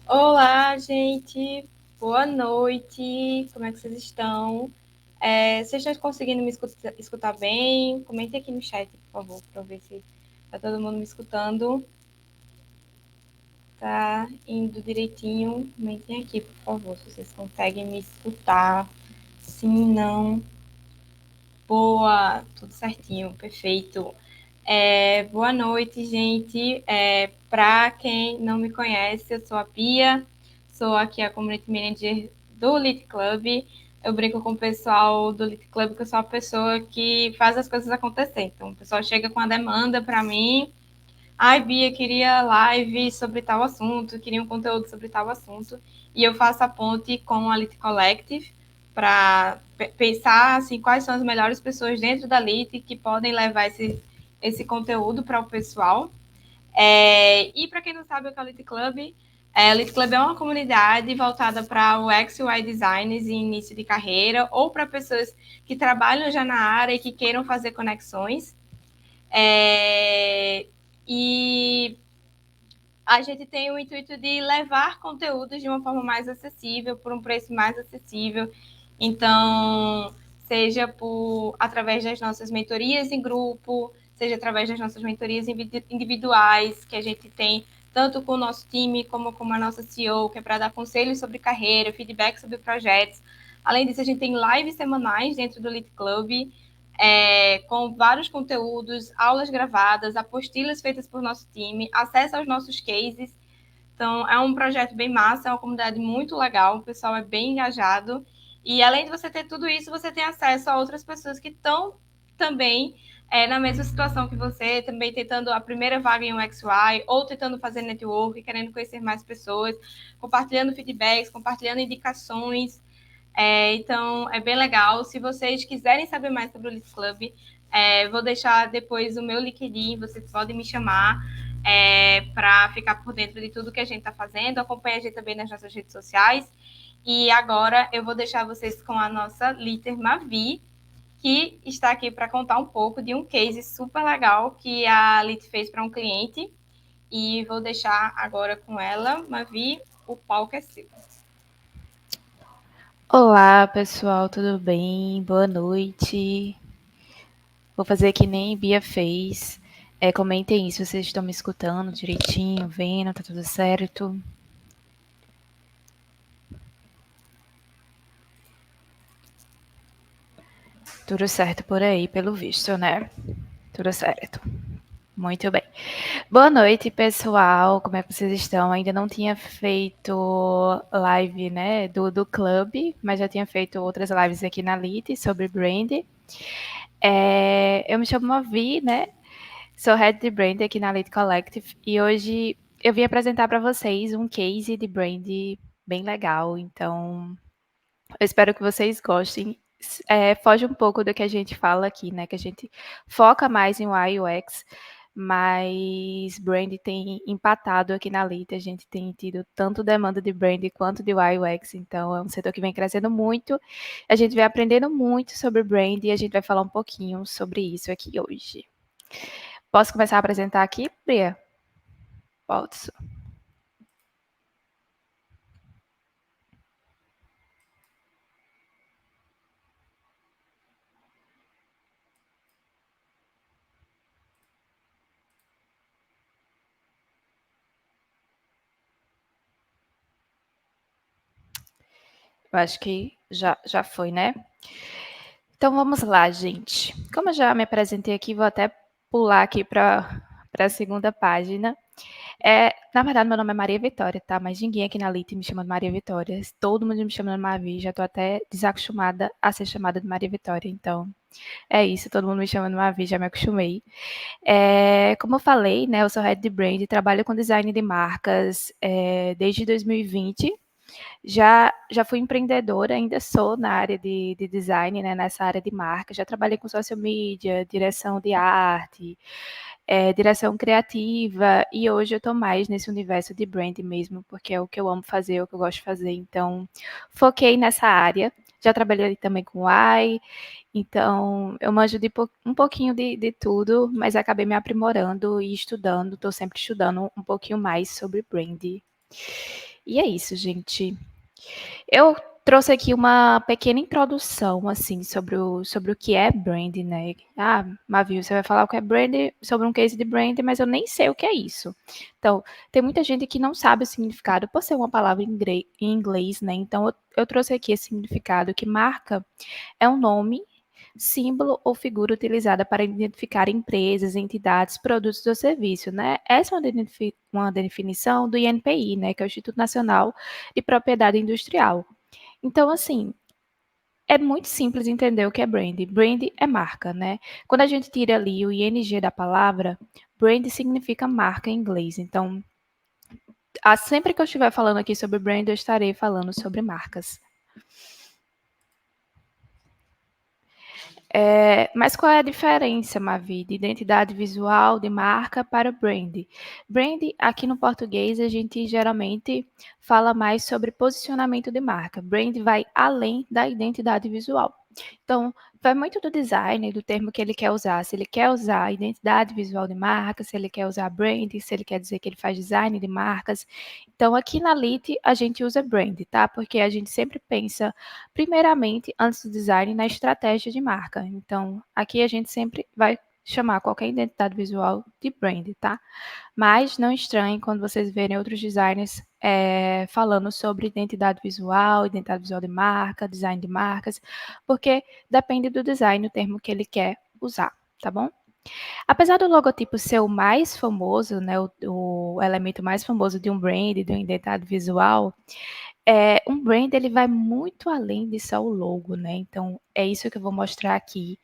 Olá, gente. Boa noite. Como é que vocês estão? Vocês estão conseguindo me escutar bem? Comente aqui no chat, por favor, para ver se está todo mundo me escutando. Tá indo direitinho? Comentem aqui, por favor, se vocês conseguem me escutar. Sim, não. Boa, tudo certinho, perfeito. Boa noite, gente. Para quem não me conhece, eu sou a Pia, sou aqui a Community Manager do Lit Club. Eu brinco com o pessoal do Lit Club que eu sou a pessoa que faz as coisas acontecer. Então, o pessoal chega com a demanda para mim. Ai, Bia, queria live sobre tal assunto, queria um conteúdo sobre tal assunto. E eu faço a ponte com a Lit Collective para pensar assim, quais são as melhores pessoas dentro da Lit que podem levar esse conteúdo para o pessoal. E para quem não sabe o que é o Lit Club, Lit Club é uma comunidade voltada para o UX e UI designers em início de carreira ou para pessoas que trabalham já na área e que queiram fazer conexões. E a gente tem o intuito de levar conteúdos de uma forma mais acessível, por um preço mais acessível. Então, seja através das nossas mentorias em grupo, seja através das nossas mentorias individuais, que a gente tem tanto com o nosso time como com a nossa CEO, que é para dar conselhos sobre carreira, feedback sobre projetos. Além disso, a gente tem lives semanais dentro do Lit Club, com vários conteúdos, aulas gravadas, apostilas feitas por nosso time, acesso aos nossos cases. Então, é um projeto bem massa, é uma comunidade muito legal, o pessoal é bem engajado. E além de você ter tudo isso, você tem acesso a outras pessoas que estão também na mesma situação que você, também tentando a primeira vaga em UX/UI, ou tentando fazer network, querendo conhecer mais pessoas, compartilhando feedbacks, compartilhando indicações. Então, é bem legal. Se vocês quiserem saber mais sobre o Lit Club, vou deixar depois o meu LinkedIn, vocês podem me chamar para ficar por dentro de tudo que a gente está fazendo. Acompanhe a gente também nas nossas redes sociais. E agora eu vou deixar vocês com a nossa Liter Mavi, que está aqui para contar um pouco de um case super legal que a Lit fez para um cliente. E vou deixar agora com ela. Mavi, o palco é seu. Olá, pessoal, tudo bem? Boa noite. Vou fazer que nem Bia fez. Comentem aí se vocês estão me escutando direitinho, vendo, tá tudo certo. Tudo certo por aí, pelo visto, né? Tudo certo. Muito bem. Boa noite, pessoal. Como é que vocês estão? Ainda não tinha feito live, né, do clube, mas já tinha feito outras lives aqui na Lite sobre brand. Eu me chamo Mavi, né? Sou Head de Brand aqui na Lead Collective e hoje eu vim apresentar para vocês um case de brand bem legal. Então, eu espero que vocês gostem. Foge um pouco do que a gente fala aqui, né? Que a gente foca mais em UI e UX, mas brand tem empatado aqui na Lead. A gente tem tido tanto demanda de brand quanto de UI e UX. Então, é um setor que vem crescendo muito. A gente vem aprendendo muito sobre brand e a gente vai falar um pouquinho sobre isso aqui hoje. Posso começar a apresentar aqui, Bria? Posso. Eu acho que já foi, né? Então vamos lá, gente. Como eu já me apresentei aqui, vou até pular aqui para para a segunda página. Na verdade, meu nome é Maria Vitória, tá? Mas ninguém aqui na LIT me chama de Maria Vitória. Todo mundo me chama de Mavi, já tô até desacostumada a ser chamada de Maria Vitória. Então, é isso, todo mundo me chama de Mavi, já me acostumei. Como eu falei, né, eu sou Head de Brand, trabalho com design de marcas desde 2020. Já fui empreendedora, ainda sou na área de design, né, nessa área de marca. Já trabalhei com social media, direção de arte, direção criativa, e hoje eu estou mais nesse universo de brand mesmo, porque é o que eu amo fazer, é o que eu gosto de fazer. Então, foquei nessa área. Já trabalhei também com AI, então eu manjo um pouquinho de tudo, mas acabei me aprimorando e estudando, estou sempre estudando um pouquinho mais sobre brand. E é isso, gente. Eu trouxe aqui uma pequena introdução, assim, sobre o que é brand, né? Ah, Mavi, você vai falar o que é brand, sobre um case de brand, mas eu nem sei o que é isso. Então, tem muita gente que não sabe o significado, por ser uma palavra em inglês, né? Então, eu trouxe aqui esse significado, que marca é um nome, símbolo ou figura utilizada para identificar empresas, entidades, produtos ou serviços, né? Essa é uma definição do INPI, né, que é o Instituto Nacional de Propriedade Industrial. Então, assim, é muito simples entender o que é brand. Brand é marca, né? Quando a gente tira ali o ING da palavra, brand significa marca em inglês. Então, sempre que eu estiver falando aqui sobre brand, eu estarei falando sobre marcas. Mas qual é a diferença, Mavi, de identidade visual, de marca para brand? Brand, aqui no português, a gente geralmente fala mais sobre posicionamento de marca. Brand vai além da identidade visual. Então, vai muito do design, do termo que ele quer usar. Se ele quer usar identidade visual de marca, se ele quer usar brand, se ele quer dizer que ele faz design de marcas. Então, aqui na LIT, a gente usa brand, tá? Porque a gente sempre pensa, primeiramente, antes do design, na estratégia de marca. Então, aqui a gente sempre vai chamar qualquer identidade visual de brand, tá? Mas não estranhem quando vocês verem outros designers falando sobre identidade visual de marca, design de marcas, porque depende do design o termo que ele quer usar, tá bom? Apesar do logotipo ser o mais famoso, né, o elemento mais famoso de um brand, de uma identidade visual, um brand ele vai muito além de só o logo, né? Então é isso que eu vou mostrar aqui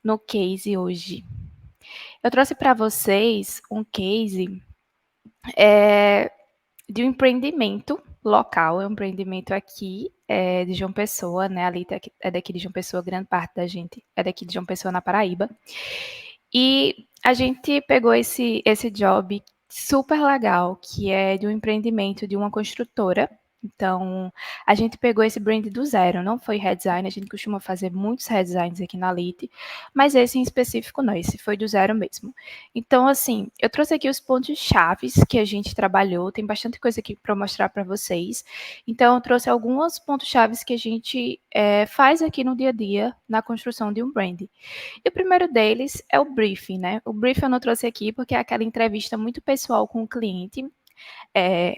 no case hoje. Eu trouxe para vocês um case de um empreendimento local, é um empreendimento aqui de João Pessoa, né? Ali é daqui de João Pessoa, grande parte da gente é daqui de João Pessoa, na Paraíba. E a gente pegou esse job super legal, que é de um empreendimento de uma construtora. Então, a gente pegou esse brand do zero, não foi redesign, a gente costuma fazer muitos redesigns aqui na LIT, mas esse em específico não, esse foi do zero mesmo. Então, assim, eu trouxe aqui os pontos chaves que a gente trabalhou, tem bastante coisa aqui para mostrar para vocês. Então, eu trouxe alguns pontos chaves que a gente faz aqui no dia a dia na construção de um brand. E o primeiro deles é o briefing, né? O briefing eu não trouxe aqui porque é aquela entrevista muito pessoal com o cliente.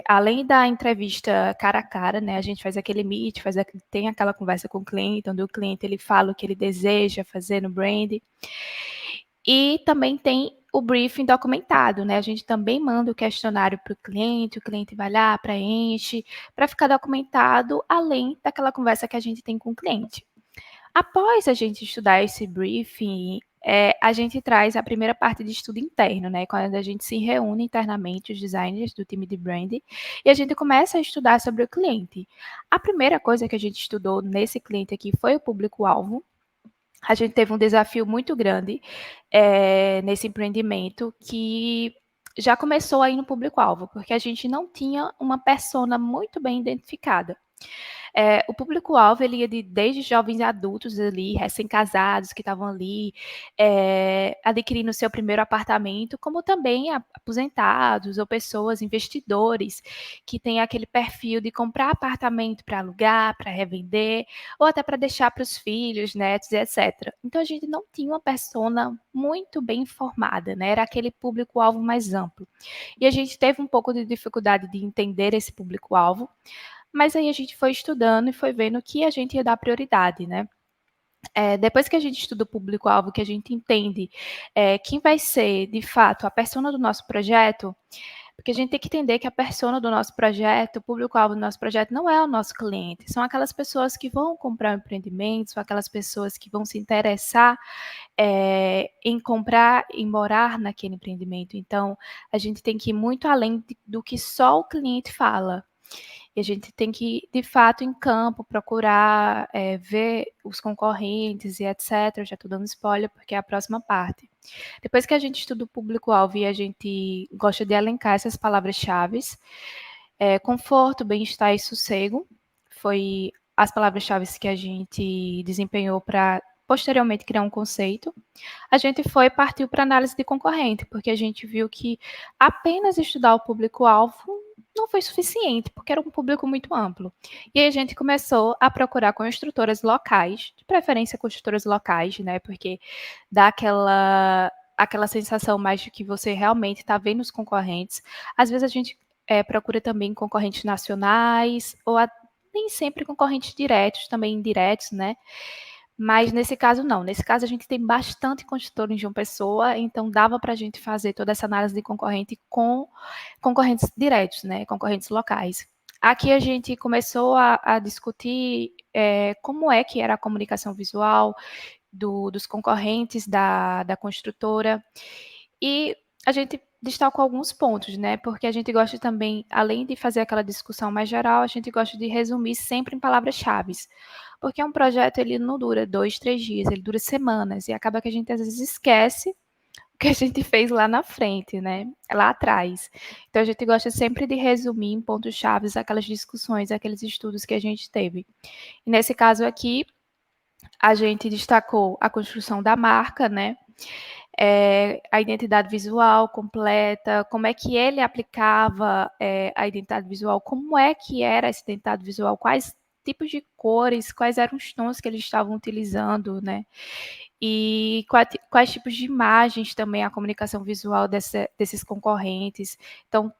Além da entrevista cara a cara, né? A gente faz aquele meet, tem aquela conversa com o cliente, onde o cliente ele fala o que ele deseja fazer no brand. E também tem o briefing documentado, né? A gente também manda o questionário para o cliente vai lá, preenche, para ficar documentado, além daquela conversa que a gente tem com o cliente. Após a gente estudar esse briefing, a gente traz a primeira parte de estudo interno, né? Quando a gente se reúne internamente, os designers do time de branding, e a gente começa a estudar sobre o cliente. A primeira coisa que a gente estudou nesse cliente aqui foi o público-alvo. A gente teve um desafio muito grande nesse empreendimento que já começou aí no público-alvo, porque a gente não tinha uma persona muito bem identificada. O público-alvo ele ia desde jovens adultos ali, recém-casados, que estavam ali adquirindo seu primeiro apartamento, como também aposentados ou pessoas, investidores, que têm aquele perfil de comprar apartamento para alugar, para revender, ou até para deixar para os filhos, netos, etc. Então, a gente não tinha uma persona muito bem formada, né? Era aquele público-alvo mais amplo. E a gente teve um pouco de dificuldade de entender esse público-alvo, mas aí a gente foi estudando e foi vendo que a gente ia dar prioridade, né? Depois que a gente estuda o público-alvo, que a gente entende quem vai ser, de fato, a persona do nosso projeto, porque a gente tem que entender que a persona do nosso projeto, o público-alvo do nosso projeto, não é o nosso cliente, são aquelas pessoas que vão comprar um empreendimento, são aquelas pessoas que vão se interessar em comprar e morar naquele empreendimento. Então, a gente tem que ir muito além do que só o cliente fala. E a gente tem que, de fato, em campo, procurar ver os concorrentes e etc. Eu já estou dando spoiler, porque é a próxima parte. Depois que a gente estuda o público-alvo e a gente gosta de elencar essas palavras-chave, conforto, bem-estar e sossego, foi as palavras-chave que a gente desempenhou para posteriormente criar um conceito. A gente partiu para análise de concorrente, porque a gente viu que apenas estudar o público-alvo não foi suficiente, porque era um público muito amplo. E aí a gente começou a procurar construtoras locais, de preferência construtoras locais, né? Porque dá aquela sensação mais de que você realmente está vendo os concorrentes. Às vezes a gente procura também concorrentes nacionais, ou nem sempre concorrentes diretos, também indiretos, né? Mas nesse caso não. Nesse caso a gente tem bastante construtor em João Pessoa, então dava para a gente fazer toda essa análise de concorrente com concorrentes diretos, né? Concorrentes locais. Aqui a gente começou a discutir como é que era a comunicação visual dos concorrentes da construtora e a gente destacou alguns pontos, né? Porque a gente gosta também, além de fazer aquela discussão mais geral, a gente gosta de resumir sempre em palavras-chave. Porque um projeto ele não dura 2, 3 dias, ele dura semanas e acaba que a gente às vezes esquece o que a gente fez lá na frente, né? Lá atrás. Então a gente gosta sempre de resumir em pontos chaves aquelas discussões, aqueles estudos que a gente teve. E nesse caso aqui, a gente destacou a construção da marca, né? A identidade visual completa, como é que ele aplicava a identidade visual, como é que era essa identidade visual, quais tipos de cores, quais eram os tons que eles estavam utilizando, né? E quais tipos de imagens também a comunicação visual desses concorrentes. Então,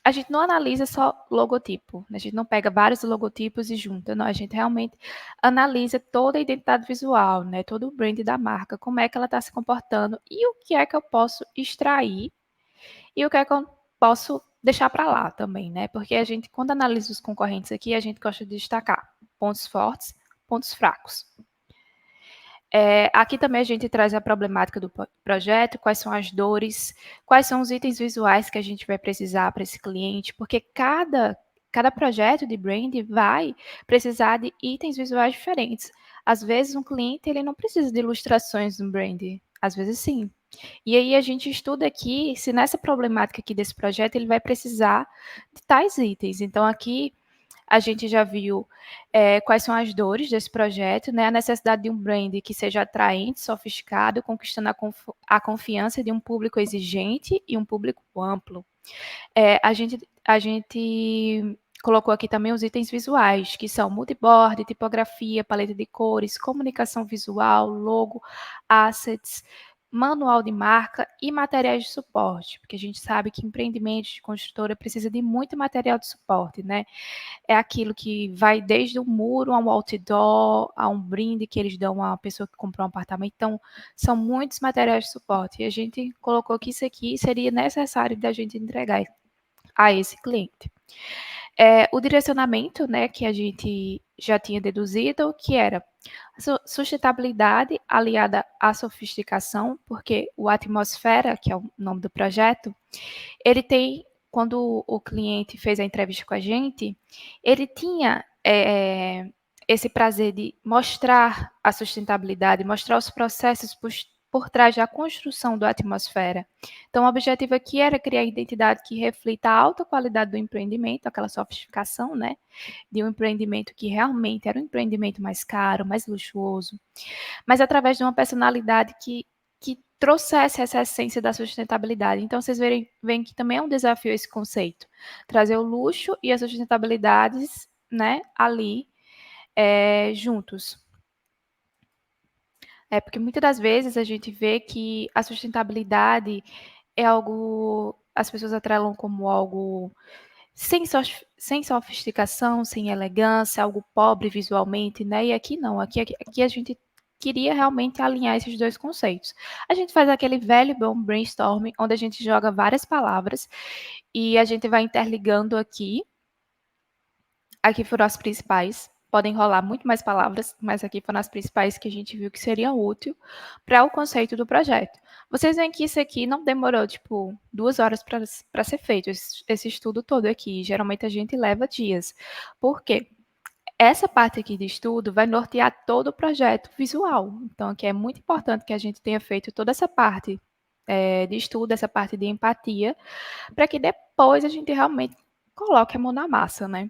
a gente não analisa só logotipo, a gente não pega vários logotipos e junta, não, a gente realmente analisa toda a identidade visual, né, todo o brand da marca, como é que ela está se comportando e o que é que eu posso extrair e o que é que eu posso deixar para lá também, né, porque a gente, quando analisa os concorrentes aqui, a gente gosta de destacar pontos fortes, pontos fracos. Aqui também a gente traz a problemática do projeto, quais são as dores, quais são os itens visuais que a gente vai precisar para esse cliente, porque cada projeto de brand vai precisar de itens visuais diferentes. Às vezes, um cliente ele não precisa de ilustrações no brand, às vezes sim. E aí a gente estuda aqui se nessa problemática aqui desse projeto ele vai precisar de tais itens. Então, aqui a gente já viu quais são as dores desse projeto, né? A necessidade de um brand que seja atraente, sofisticado, conquistando a confiança de um público exigente e um público amplo. A gente colocou aqui também os itens visuais, que são moodboard, tipografia, paleta de cores, comunicação visual, logo, assets, manual de marca e materiais de suporte, porque a gente sabe que empreendimentos de construtora precisa de muito material de suporte, né? É aquilo que vai desde um muro a um outdoor, a um brinde que eles dão a uma pessoa que comprou um apartamento. Então, são muitos materiais de suporte. E a gente colocou que isso aqui seria necessário da gente entregar a esse cliente. O direcionamento, né, que a gente já tinha deduzido, que era sustentabilidade aliada à sofisticação, porque o Atmosfera, que é o nome do projeto, ele tem, quando o cliente fez a entrevista com a gente, ele tinha esse prazer de mostrar a sustentabilidade, mostrar os processos por trás da construção da atmosfera. Então, o objetivo aqui era criar identidade que reflita a alta qualidade do empreendimento, aquela sofisticação, né, de um empreendimento que realmente era um empreendimento mais caro, mais luxuoso, mas através de uma personalidade que trouxesse essa essência da sustentabilidade. Então, vocês veem que também é um desafio esse conceito, trazer o luxo e as sustentabilidades, né, ali juntos. Porque muitas das vezes a gente vê que a sustentabilidade é algo, as pessoas atrelam como algo sem sofisticação, sem elegância, algo pobre visualmente, né? E aqui não, aqui a gente queria realmente alinhar esses dois conceitos. A gente faz aquele velho bom brainstorming, onde a gente joga várias palavras e a gente vai interligando aqui. Aqui foram as principais. Podem rolar muito mais palavras, mas aqui foram as principais que a gente viu que seria útil para o conceito do projeto. Vocês veem que isso aqui não demorou, tipo, 2 horas para ser feito, esse estudo todo aqui. Geralmente a gente leva dias. Por quê? Essa parte aqui de estudo vai nortear todo o projeto visual. Então, aqui é muito importante que a gente tenha feito toda essa parte de estudo, essa parte de empatia, para que depois a gente realmente coloque a mão na massa, né?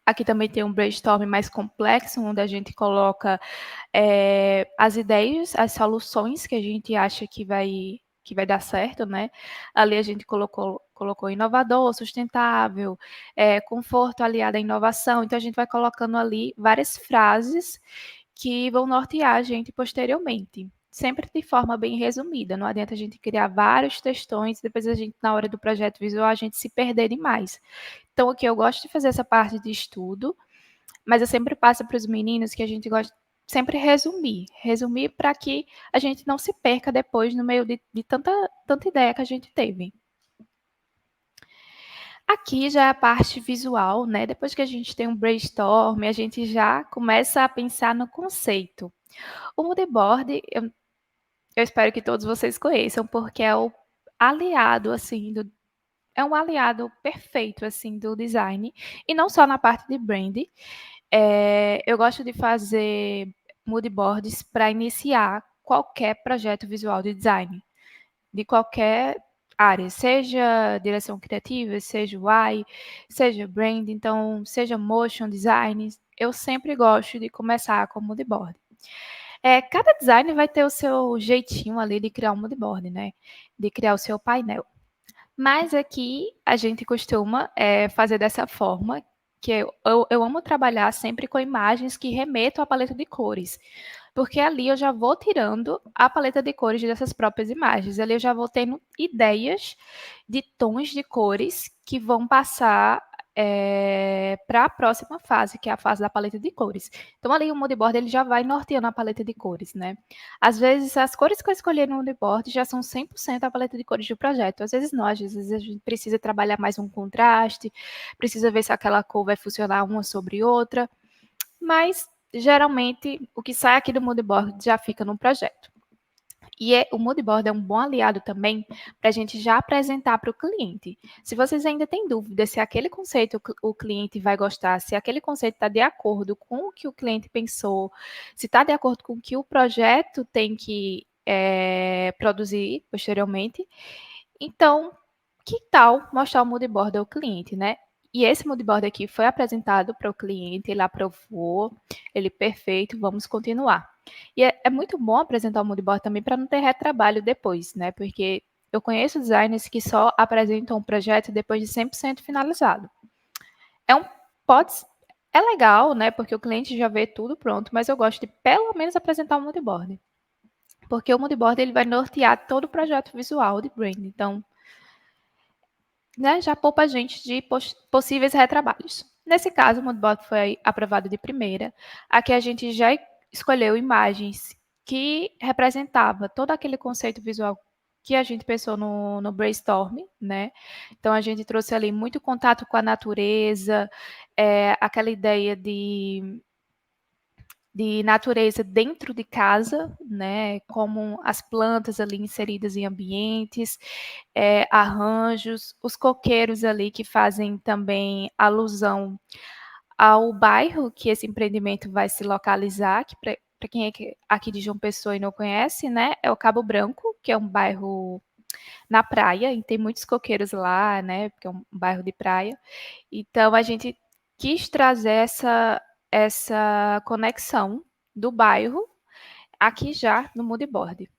Aqui também tem um brainstorm mais complexo, onde a gente coloca as ideias, as soluções que a gente acha que vai dar certo, né? Ali a gente colocou inovador, sustentável, conforto aliado à inovação. Então, a gente vai colocando ali várias frases que vão nortear a gente posteriormente. Sempre de forma bem resumida. Não adianta a gente criar vários textões, depois a gente, na hora do projeto visual, a gente se perder demais. Então, aqui eu gosto de fazer essa parte de estudo, mas eu sempre passo para os meninos que a gente gosta sempre resumir para que a gente não se perca depois no meio de tanta ideia que a gente teve. Aqui já é a parte visual, né? Depois que a gente tem um brainstorm, a gente já começa a pensar no conceito. O moodboard, eu espero que todos vocês conheçam, porque é o aliado, assim, é um aliado perfeito, assim, do design, e não só na parte de brand. Eu gosto de fazer moodboards para iniciar qualquer projeto visual de design, de qualquer área, seja direção criativa, seja UI, seja brand, então, seja motion design, eu sempre gosto de começar com moodboard. Cada design vai ter o seu jeitinho ali de criar um moodboard, né? De criar o seu painel. Mas aqui a gente costuma fazer dessa forma, que eu amo trabalhar sempre com imagens que remetam à paleta de cores, porque ali eu já vou tirando a paleta de cores dessas próprias imagens, ali eu já vou tendo ideias de tons de cores que vão passar para a próxima fase, que é a fase da paleta de cores. Então ali o moodboard ele já vai norteando a paleta de cores, né? Às vezes as cores que eu escolhi no moodboard já são 100% a paleta de cores do projeto, às vezes não, às vezes a gente precisa trabalhar mais um contraste, precisa ver se aquela cor vai funcionar uma sobre outra, mas geralmente o que sai aqui do moodboard já fica no projeto. E o moodboard é um bom aliado também para a gente já apresentar para o cliente. Se vocês ainda têm dúvida se aquele conceito o cliente vai gostar, se aquele conceito está de acordo com o que o cliente pensou, se está de acordo com o que o projeto tem que produzir posteriormente, então, que tal mostrar o moodboard ao cliente, né? E esse moodboard aqui foi apresentado para o cliente, ele aprovou, ele perfeito, vamos continuar. E é muito bom apresentar o moodboard também para não ter retrabalho depois, né? Porque eu conheço designers que só apresentam o projeto depois de 100% finalizado. É um pode é legal, né? Porque o cliente já vê tudo pronto, mas eu gosto de pelo menos apresentar o moodboard. Porque o moodboard ele vai nortear todo o projeto visual de brand. Então, né, já poupa a gente de possíveis retrabalhos. Nesse caso, o moodboard foi aprovado de primeira. Aqui a gente já escolheu imagens que representava todo aquele conceito visual que a gente pensou no brainstorm, né? Então a gente trouxe ali muito contato com a natureza, aquela ideia de natureza dentro de casa, né, como as plantas ali inseridas em ambientes, arranjos, os coqueiros ali que fazem também alusão ao bairro que esse empreendimento vai se localizar, que para quem é aqui de João Pessoa e não conhece, né, é o Cabo Branco, que é um bairro na praia, e tem muitos coqueiros lá, né, porque é um bairro de praia. Então a gente quis trazer essa conexão do bairro aqui já no moodboard.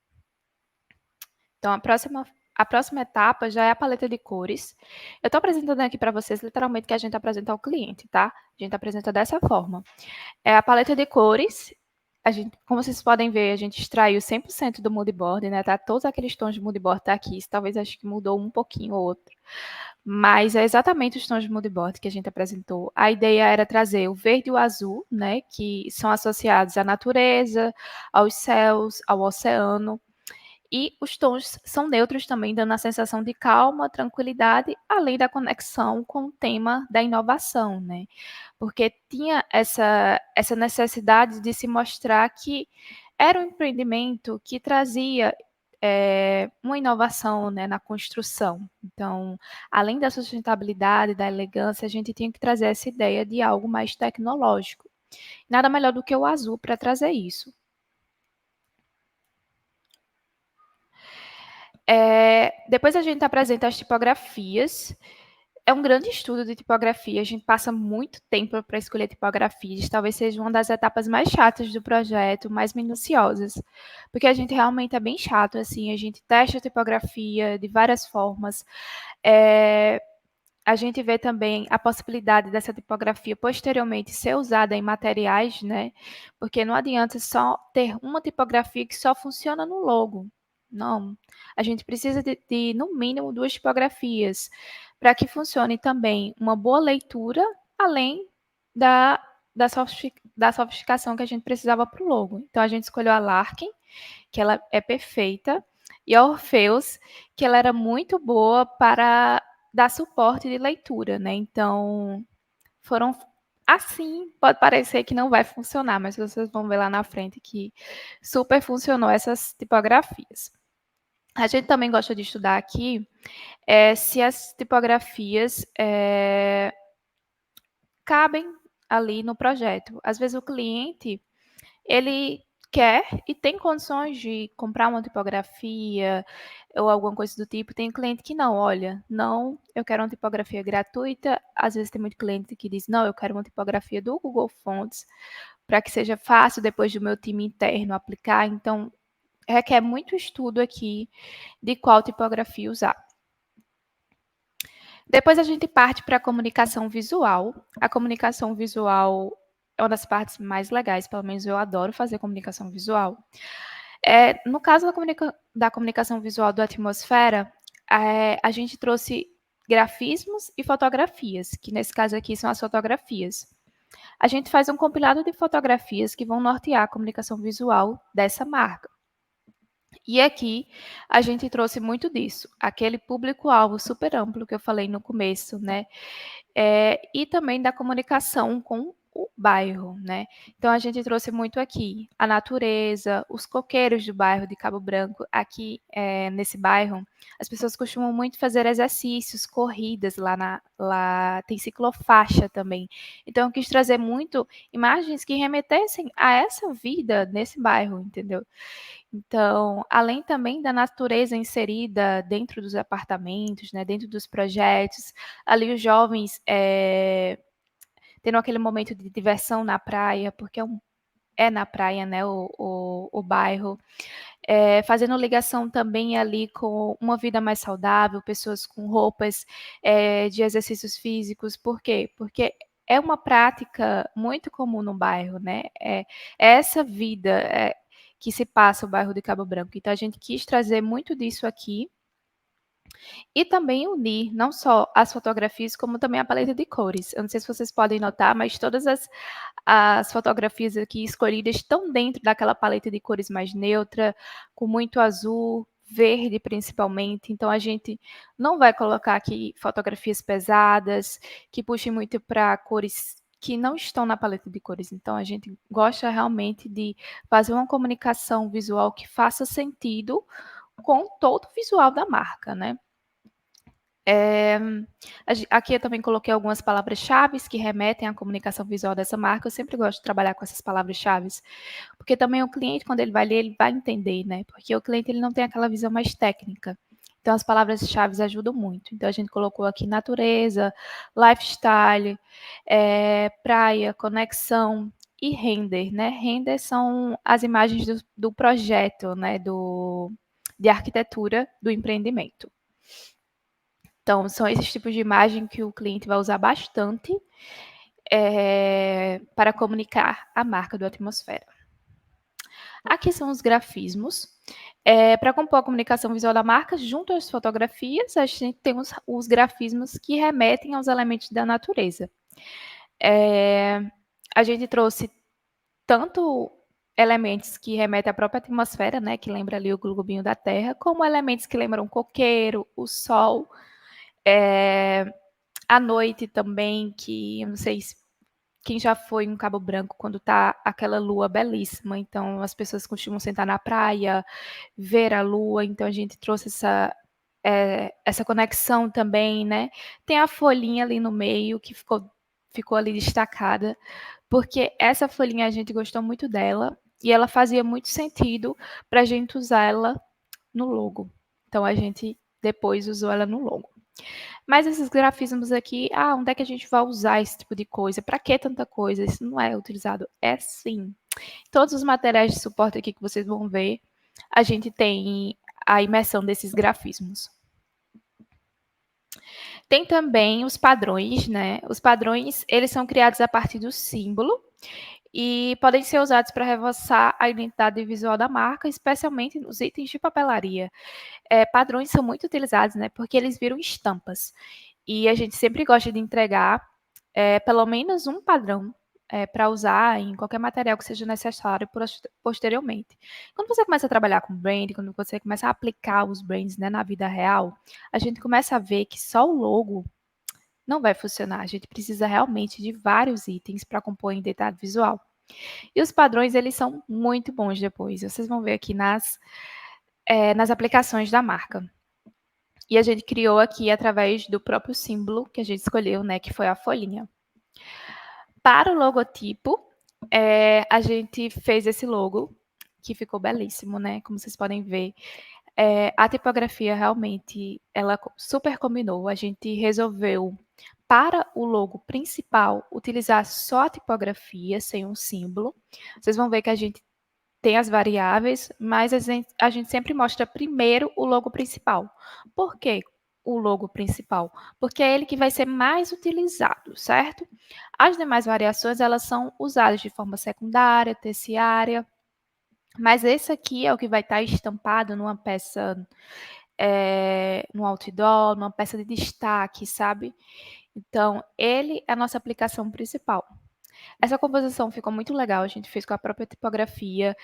Então a próxima etapa já é a paleta de cores. Eu estou apresentando aqui para vocês literalmente que a gente apresenta ao cliente, tá? A gente apresenta dessa forma. A paleta de cores, como vocês podem ver, a gente extraiu 100% do moodboard, né? Tá, todos aqueles tons de moodboard tá aqui. Isso talvez acho que mudou um pouquinho ou outro. Mas é exatamente os tons de moodboard que a gente apresentou. A ideia era trazer o verde e o azul, né? Que são associados à natureza, aos céus, ao oceano. E os tons são neutros também, dando a sensação de calma, tranquilidade, além da conexão com o tema da inovação, né? Porque tinha essa necessidade de se mostrar que era um empreendimento que trazia uma inovação, né, na construção. Então, além da sustentabilidade, da elegância, a gente tinha que trazer essa ideia de algo mais tecnológico. Nada melhor do que o azul para trazer isso. Depois a gente apresenta as tipografias. É um grande estudo de tipografia. A gente passa muito tempo para escolher tipografias. Talvez seja uma das etapas mais chatas do projeto, mais minuciosas. Porque a gente realmente é bem chato, assim. A gente testa a tipografia de várias formas. A gente vê também a possibilidade dessa tipografia posteriormente ser usada em materiais, né? Porque não adianta só ter uma tipografia que só funciona no logo. Não. A gente precisa de no mínimo, duas tipografias para que funcione também uma boa leitura, além da, da sofisticação que a gente precisava para o logo. Então, a gente escolheu a Larkin, que ela é perfeita, e a Orpheus, que ela era muito boa para dar suporte de leitura, né? Então, foram assim, pode parecer que não vai funcionar, mas vocês vão ver lá na frente que super funcionou essas tipografias. A gente também gosta de estudar aqui se as tipografias cabem ali no projeto. Às vezes o cliente ele quer e tem condições de comprar uma tipografia ou alguma coisa do tipo. Tem cliente que não, olha, não, eu quero uma tipografia gratuita. Às vezes tem muito cliente que diz, não, eu quero uma tipografia do Google Fonts para que seja fácil depois do meu time interno aplicar. Então, requer muito estudo aqui de qual tipografia usar. Depois a gente parte para a comunicação visual. A comunicação visual é uma das partes mais legais, pelo menos eu adoro fazer comunicação visual. No caso da comunicação visual do Atmosfera, a gente trouxe grafismos e fotografias, que nesse caso aqui são as fotografias. A gente faz um compilado de fotografias que vão nortear a comunicação visual dessa marca. E aqui a gente trouxe muito disso, aquele público-alvo super amplo que eu falei no começo, né? E também da comunicação com o bairro, né? Então a gente trouxe muito aqui a natureza, os coqueiros do bairro de Cabo Branco. Aqui nesse bairro, as pessoas costumam muito fazer exercícios, corridas lá tem ciclofaixa também. Então eu quis trazer muito imagens que remetessem a essa vida nesse bairro, entendeu? Então, além também da natureza inserida dentro dos apartamentos, né, dentro dos projetos, ali os jovens tendo aquele momento de diversão na praia, porque é na praia, né, o bairro, fazendo ligação também ali com uma vida mais saudável, pessoas com roupas de exercícios físicos, por quê? Porque é uma prática muito comum no bairro, né? É essa vida que se passa o bairro de Cabo Branco. Então a gente quis trazer muito disso aqui e também unir não só as fotografias, como também a paleta de cores. Eu não sei se vocês podem notar, mas todas as fotografias aqui escolhidas estão dentro daquela paleta de cores mais neutra, com muito azul, verde principalmente. Então a gente não vai colocar aqui fotografias pesadas, que puxem muito para cores que não estão na paleta de cores. Então a gente gosta realmente de fazer uma comunicação visual que faça sentido com todo o visual da marca, né? Aqui eu também coloquei algumas palavras-chave que remetem à comunicação visual dessa marca. Eu sempre gosto de trabalhar com essas palavras-chave, porque também o cliente, quando ele vai ler, ele vai entender, né? Porque o cliente ele não tem aquela visão mais técnica. Então, as palavras-chave ajudam muito. Então, a gente colocou aqui natureza, lifestyle, praia, conexão e render, né? Render são as imagens do projeto, né? De arquitetura do empreendimento. Então, são esses tipos de imagem que o cliente vai usar bastante para comunicar a marca do Atmosfera. Aqui são os grafismos. Para compor a comunicação visual da marca, junto às fotografias, a gente tem os grafismos que remetem aos elementos da natureza. A gente trouxe tanto elementos que remetem à própria atmosfera, né, que lembra ali o globinho da Terra, como elementos que lembram o coqueiro, o sol, a noite também, que eu não sei se quem já foi em Cabo Branco quando tá aquela lua belíssima, então as pessoas costumam sentar na praia, ver a lua, então a gente trouxe essa conexão também, né? Tem a folhinha ali no meio que ficou ali destacada, porque essa folhinha a gente gostou muito dela e ela fazia muito sentido para a gente usar ela no logo. Então a gente depois usou ela no logo. Mas esses grafismos aqui, onde é que a gente vai usar esse tipo de coisa? Para que tanta coisa? Isso não é utilizado. É sim. Todos os materiais de suporte aqui que vocês vão ver, a gente tem a imersão desses grafismos. Tem também os padrões, né? Os padrões, eles são criados a partir do símbolo e podem ser usados para reforçar a identidade visual da marca, especialmente nos itens de papelaria. Padrões são muito utilizados, né? Porque eles viram estampas. E a gente sempre gosta de entregar pelo menos um padrão para usar em qualquer material que seja necessário posteriormente. Quando você começa a trabalhar com brand, quando você começa a aplicar os brands, né, na vida real, a gente começa a ver que só o logo não vai funcionar. A gente precisa realmente de vários itens para compor a identidade visual. E os padrões, eles são muito bons depois. Vocês vão ver aqui nas aplicações da marca. E a gente criou aqui através do próprio símbolo que a gente escolheu, né, que foi a folhinha. Para o logotipo, a gente fez esse logo, que ficou belíssimo, né? Como vocês podem ver. A tipografia realmente, ela super combinou. A gente resolveu, para o logo principal, utilizar só a tipografia, sem um símbolo. Vocês vão ver que a gente tem as variáveis, mas a gente sempre mostra primeiro o logo principal. Por quê o logo principal? Porque é ele que vai ser mais utilizado, certo? As demais variações, elas são usadas de forma secundária, terciária, mas esse aqui é o que vai estar estampado numa peça, no outdoor, numa peça de destaque, sabe? Então, ele é a nossa aplicação principal. Essa composição ficou muito legal, a gente fez com a própria tipografia.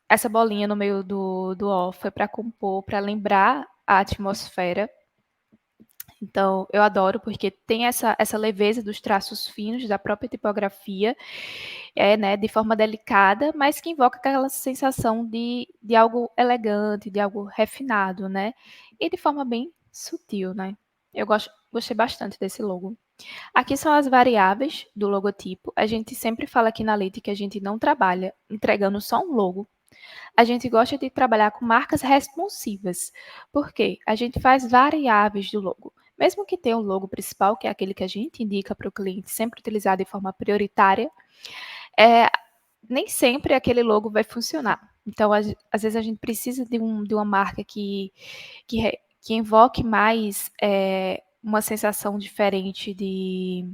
Essa bolinha no meio do O foi para compor, para lembrar a atmosfera. Então, eu adoro, porque tem essa leveza dos traços finos da própria tipografia, né, de forma delicada, mas que invoca aquela sensação de algo elegante, de algo refinado, né? E de forma bem sutil, né? Eu gostei bastante desse logo. Aqui são as variáveis do logotipo. A gente sempre fala aqui na Lite que a gente não trabalha entregando só um logo. A gente gosta de trabalhar com marcas responsivas. Por quê? A gente faz variáveis do logo. Mesmo que tenha o logo principal, que é aquele que a gente indica para o cliente sempre utilizar de forma prioritária, nem sempre aquele logo vai funcionar. Então, às vezes, a gente precisa de uma marca que invoque mais uma sensação diferente de.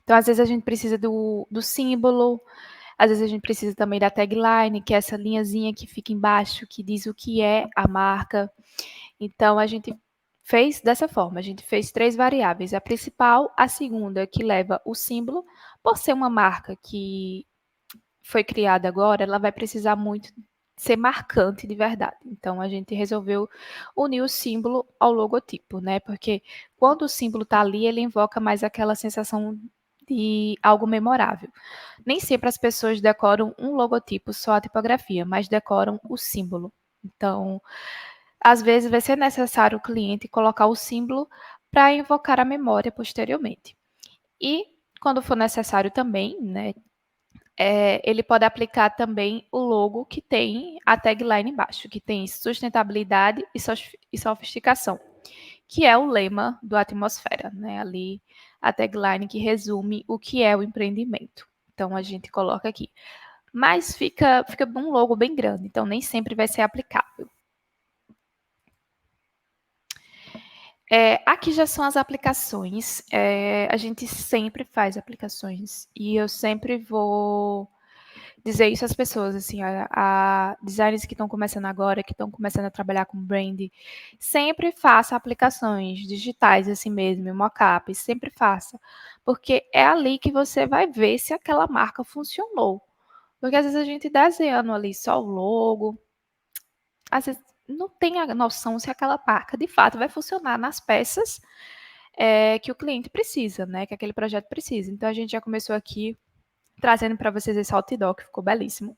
Então, às vezes, a gente precisa do símbolo, às vezes, a gente precisa também da tagline, que é essa linhazinha que fica embaixo, que diz o que é a marca. Então, a gente fez dessa forma, a gente fez 3 variáveis. A principal, a segunda, que leva o símbolo, por ser uma marca que foi criada agora, ela vai precisar muito ser marcante de verdade. Então, a gente resolveu unir o símbolo ao logotipo, né? Porque quando o símbolo está ali, ele invoca mais aquela sensação de algo memorável. Nem sempre as pessoas decoram um logotipo, só a tipografia, mas decoram o símbolo. Então, às vezes vai ser necessário o cliente colocar o símbolo para invocar a memória posteriormente. E quando for necessário também, né, ele pode aplicar também o logo que tem a tagline embaixo, que tem sustentabilidade e sofisticação, que é o lema do Atmosfera, né? Ali a tagline que resume o que é o empreendimento. Então a gente coloca aqui. Mas fica um logo bem grande, então nem sempre vai ser aplicável. Aqui já são as aplicações. A gente sempre faz aplicações e eu sempre vou dizer isso às pessoas, assim, a designers que estão começando agora, que estão começando a trabalhar com brand, sempre faça aplicações digitais assim mesmo, mockups, sempre faça, porque é ali que você vai ver se aquela marca funcionou. Porque às vezes a gente desenhando ali só o logo, às vezes não tem a noção se aquela marca de fato vai funcionar nas peças que o cliente precisa, né? Que aquele projeto precisa. Então a gente já começou aqui trazendo para vocês esse outdoor que ficou belíssimo.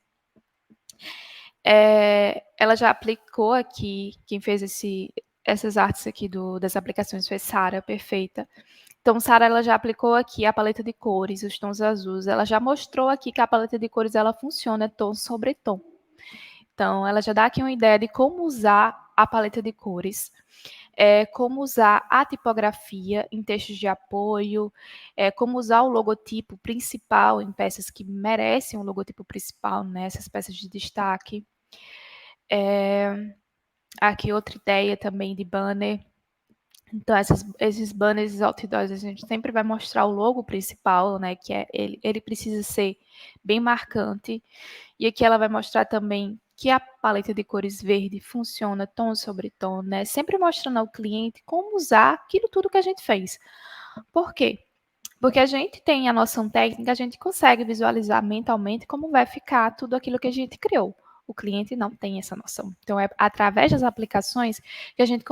Ela já aplicou aqui, quem fez essas artes aqui das aplicações foi Sara, perfeita. Então, Sara, ela já aplicou aqui a paleta de cores, os tons azuis. Ela já mostrou aqui que a paleta de cores ela funciona tom sobre tom. Então, ela já dá aqui uma ideia de como usar a paleta de cores, como usar a tipografia em textos de apoio, como usar o logotipo principal em peças que merecem um logotipo principal, né, essas peças de destaque. Aqui outra ideia também de banner. Então, esses banners, esses outdoors, a gente sempre vai mostrar o logo principal, né? Que é ele precisa ser bem marcante. E aqui ela vai mostrar também que a paleta de cores verde funciona tom sobre tom, né? Sempre mostrando ao cliente como usar aquilo tudo que a gente fez. Por quê? Porque a gente tem a noção técnica, a gente consegue visualizar mentalmente como vai ficar tudo aquilo que a gente criou. O cliente não tem essa noção. Então, é através das aplicações que a gente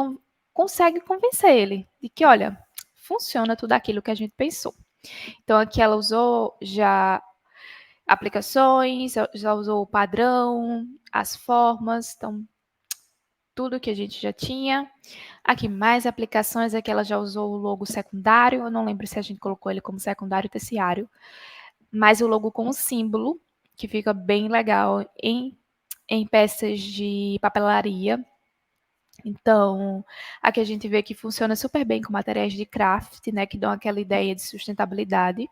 consegue convencer ele de que, olha, funciona tudo aquilo que a gente pensou. Então, aqui ela usou já aplicações, já usou o padrão, as formas, então, tudo que a gente já tinha. Aqui, mais aplicações, aqui ela já usou o logo secundário, eu não lembro se a gente colocou ele como secundário ou terciário, mas o logo com o símbolo, que fica bem legal em peças de papelaria. Então, aqui a gente vê que funciona super bem com materiais de craft, né, que dão aquela ideia de sustentabilidade.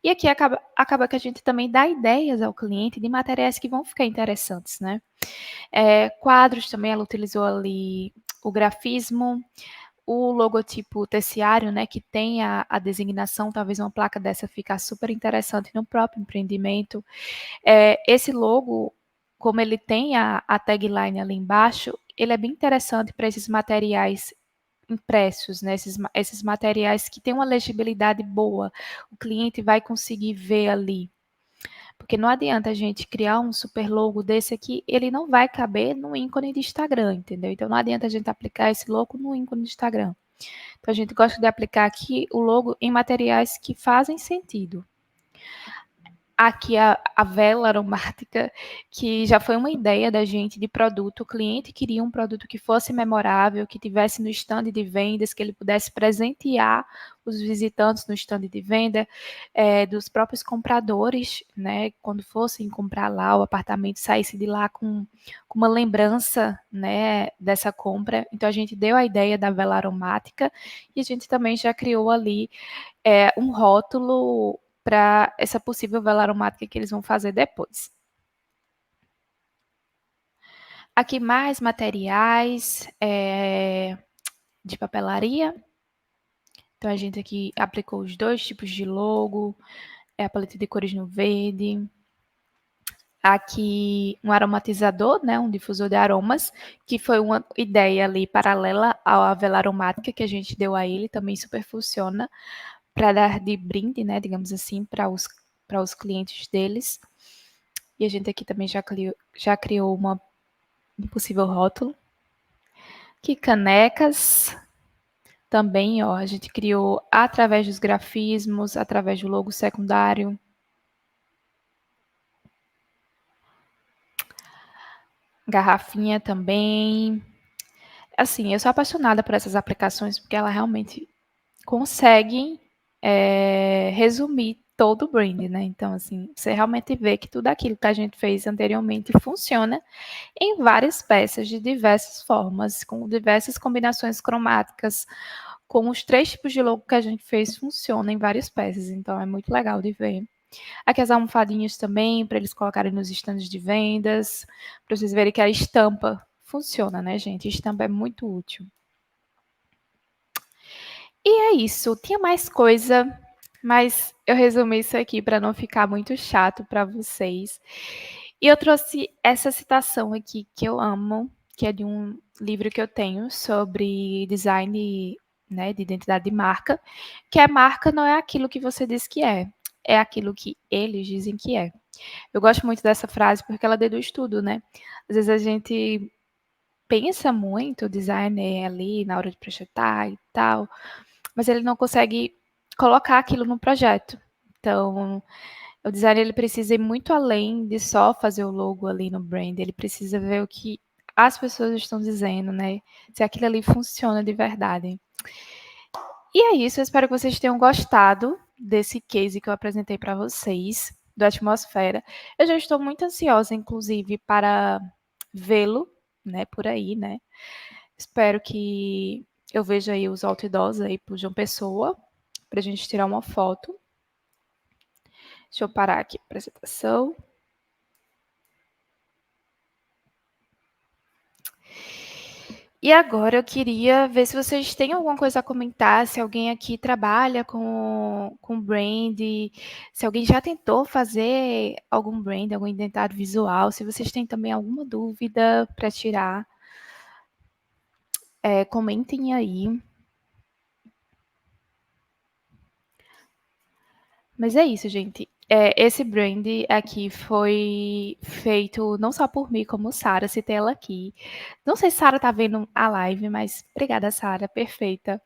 E aqui acaba que a gente também dá ideias ao cliente de materiais que vão ficar interessantes, né? Quadros também, ela utilizou ali o grafismo, o logotipo terciário, né, que tem a designação, talvez uma placa dessa ficar super interessante no próprio empreendimento. Esse logo, como ele tem a tagline ali embaixo, ele é bem interessante para esses materiais impressos, né? Esses materiais que têm uma legibilidade boa, o cliente vai conseguir ver ali. Porque não adianta a gente criar um super logo desse aqui, ele não vai caber no ícone de Instagram, entendeu? Então não adianta a gente aplicar esse logo no ícone de Instagram. Então a gente gosta de aplicar aqui o logo em materiais que fazem sentido. Aqui a vela aromática, que já foi uma ideia da gente de produto. O cliente queria um produto que fosse memorável, que tivesse no stand de vendas, que ele pudesse presentear os visitantes no stand de venda, dos próprios compradores, né? Quando fossem comprar lá o apartamento, saísse de lá com uma lembrança, né, dessa compra. Então a gente deu a ideia da vela aromática e a gente também já criou ali um rótulo para essa possível vela aromática que eles vão fazer depois. Aqui mais materiais de papelaria. Então a gente aqui aplicou os dois tipos de logo, a paleta de cores no verde. Aqui um aromatizador, né, um difusor de aromas, que foi uma ideia ali paralela à vela aromática que a gente deu a ele, também super funciona para dar de brinde, né, digamos assim, para os clientes deles. E a gente aqui também já criou um possível rótulo. Que canecas também, ó, a gente criou através dos grafismos, através do logo secundário. Garrafinha também. Assim, eu sou apaixonada por essas aplicações porque elas realmente conseguem resumir todo o brand, né? Então, assim, você realmente vê que tudo aquilo que a gente fez anteriormente funciona em várias peças de diversas formas, com diversas combinações cromáticas, com os 3 tipos de logo que a gente fez funciona em várias peças, então é muito legal de ver. Aqui as almofadinhas também, para eles colocarem nos estandes de vendas, para vocês verem que a estampa funciona, né, gente? A estampa é muito útil. E é isso. Tinha mais coisa Mas eu resumi isso aqui para não ficar muito chato para vocês. E eu trouxe essa citação aqui que eu amo, que é de um livro que eu tenho sobre design, né, de identidade de marca, que é marca não é aquilo que você diz que é aquilo que eles dizem que é. Eu gosto muito dessa frase porque ela deduz tudo, né? Às vezes a gente pensa muito o designer ali na hora de projetar e tal, mas ele não consegue colocar aquilo no projeto. Então, o designer ele precisa ir muito além de só fazer o logo ali no brand, ele precisa ver o que as pessoas estão dizendo, né? Se aquilo ali funciona de verdade. E é isso, eu espero que vocês tenham gostado desse case que eu apresentei para vocês, do Atmosfera. Eu já estou muito ansiosa, inclusive, para vê-lo, né, por aí, né? Espero que eu veja aí os outdoors aí por João Pessoa, para a gente tirar uma foto. Deixa eu parar aqui a apresentação. E agora eu queria ver se vocês têm alguma coisa a comentar, se alguém aqui trabalha com brand, se alguém já tentou fazer algum brand, algum identidade visual, se vocês têm também alguma dúvida para tirar, comentem aí. Mas é isso, gente. Esse brand aqui foi feito não só por mim, como Sara, citei ela aqui. Não sei se Sara tá vendo a live, mas obrigada, Sara, perfeita.